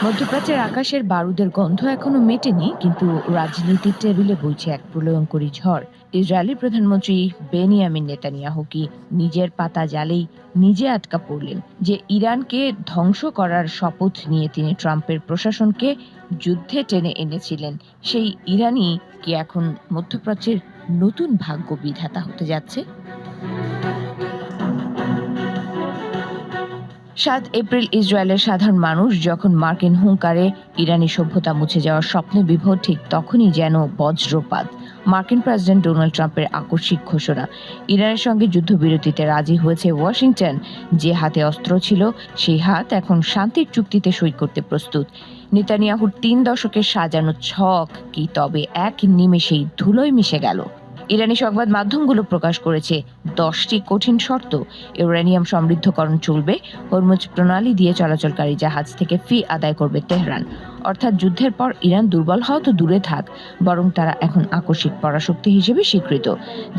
মধ্যপ্রাচ্যের আকাশের বারুদের গন্ধ এখনো মেটেনি, কিন্তু রাজনীতির টেবিলে বইছে এক প্রলয়ঙ্করী ঝড়। ইসরায়েলি প্রধানমন্ত্রী বেনিয়ামিন নেতানিয়াহু কি নিজের পাতা জালেই নিজে আটকা পড়লেন? যে ইরানকে ধ্বংস করার শপথ নিয়ে তিনি ট্রাম্পের প্রশাসনকে যুদ্ধে টেনে এনেছিলেন, সেই ইরানই কি এখন মধ্যপ্রাচ্যের নতুন ভাগ্য বিধাতা হতে যাচ্ছে? ৭ এপ্রিল ইসরায়েলের সাধারণ মানুষ যখন মার্কিন হুঙ্কারে ইরানি সভ্যতা মুছে যাওয়ার স্বপ্নে বিভোর, ঠিক তখনই যেন বজ্রপাত। মার্কিন প্রেসিডেন্ট ডোনাল্ড ট্রাম্পের আকস্মিক ঘোষণা, ইরানের সঙ্গে যুদ্ধবিরতিতে রাজি হয়েছে ওয়াশিংটন। যে হাতে অস্ত্র ছিল, সেই হাত এখন শান্তির চুক্তিতে সই করতে প্রস্তুত। নেতানিয়াহুর ৩ দশকের সাজানো ছক কি তবে এক নিমেষেই ধুলোয় মিশে গেল? ইরানি সংবাদ মাধ্যমগুলো প্রকাশ করেছে 10টি কঠিন শর্ত। ইউরেনিয়াম সমৃদ্ধকরণ চলবে, হরমুজ প্রণালী দিয়ে চলাচলকারী জাহাজ থেকে ফি আদায় করবে তেহরান। অর্থাৎ যুদ্ধের পর ইরান দুর্বল হওয়া তো দূরে থাক, বরং তারা এখন আকস্মিক পরাশক্তি হিসেবে স্বীকৃত।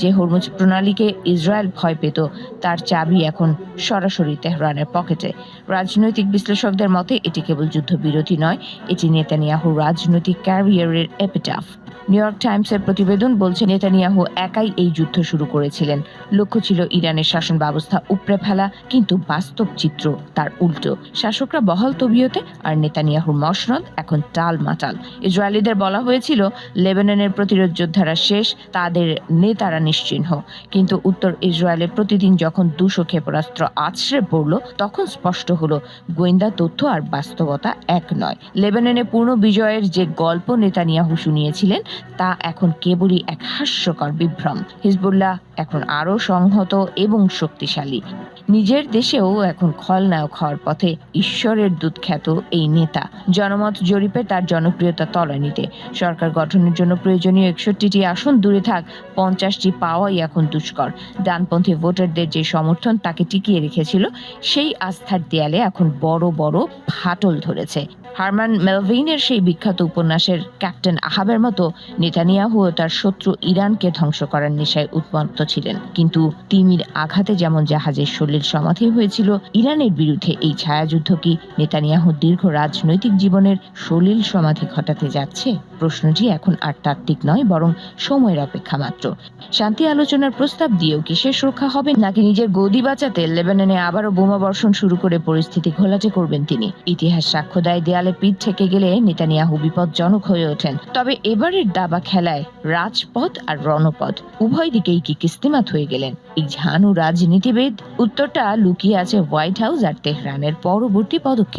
যে হরমুজ প্রণালীকে ইসরায়েল ভয় পেত, তার চাবি এখন সরাসরি তেহরানের পকেটে। রাজনৈতিক বিশ্লেষকদের মতে এটি কেবল যুদ্ধবিরতি নয়, এটি নেতানিয়াহুর রাজনৈতিক ক্যারিয়ারের এপিটাফ। নিউ ইয়র্ক টাইমসের প্রতিবেদন বলছে, নেতানিয়াহু একাই এই যুদ্ধ শুরু করেছিলেন। লক্ষ্য ছিল ইরানের শাসন ব্যবস্থা উপড়ে ফেলা, কিন্তু বাস্তব চিত্র তার উল্টো। শাসকরা বহাল তবিয়তে, আর নেতানিয়াহুর মসনদ এখন টালমাটাল। ইসরায়েলিদের বলা হয়েছিল লেবাননের প্রতিরোধ যোদ্ধারা শেষ, তাদের নেতারা নিশ্চিহ্ন। কিন্তু উত্তর ইসরায়েলে প্রতিদিন যখন 200 ক্ষেপণাস্ত্র আছড়ে পড়ল, তখন স্পষ্ট হলো গোয়েন্দা তথ্য আর বাস্তবতা এক নয়। লেবাননে পূর্ণ বিজয়ের যে গল্প নেতানিয়াহু শুনিয়েছিলেন, তা এখন কেবলই এক হাস্যকর বিভ্রম। হিজবুল্লাহ এখন আরো সংহত এবং শক্তিশালী। নিজের দেশেও এখন খলনায়ক হওয়ার পথে ঈশ্বরের দূত খ্যাত এই নেতা। জনমত জরিপে তার জনপ্রিয়তা তলানিতে। সরকার গঠনের জন্য প্রয়োজনীয় 61টি আসন দূরে থাক, 50টি পাওয়াই এখন দুষ্কর। ডানপন্থী ভোটারদের যে সমর্থন তাকে টিকিয়ে রেখেছিল, সেই আস্থার দেয়ালে এখন বড় বড় ফাটল ধরেছে। হারমান মেলভিনের সেই বিখ্যাত উপন্যাসের ক্যাপ্টেন আহাবের মতো নেতানিয়াহু ও তার শত্রু ইরানকে ধ্বংস করার নেশায় উন্মত্ত ছিলেন। কিন্তু তিমির আঘাতে যেমন জাহাজের সলিল সমাধি হয়েছিল, ইরানের বিরুদ্ধে এই ছায়াযুদ্ধ কি নেতানিয়াহুর দীর্ঘ রাজনৈতিক জীবনের সলিল সমাধি ঘটাতে যাচ্ছে? প্রশ্নটি এখন আর তাত্ত্বিক নয়, বরং সময়ের অপেক্ষা মাত্র। শান্তি আলোচনার প্রস্তাব দিয়েও কি শেষ রক্ষা হবে, নাকি নিজের গদি বাঁচাতে লেবাননে আবারও বোমা বর্ষণ শুরু করে পরিস্থিতি ঘোলাটে করবেন তিনি? ইতিহাস সাক্ষ্য দেয়, দেয়ালে পিঠ থেকে গেলে নেতানিয়াহু বিপজ্জনক হয়ে ওঠেন। তবে এবারের দাবা খেলায় রাজপথ আর রণপথ উভয় দিকেই কি কিস্তিমাত হয়ে গেলেন এই ঝানু রাজনীতিবিদ? উত্তরটা লুকিয়ে আছে হোয়াইট হাউস আর তেহরানের পরবর্তী পদক্ষেপ।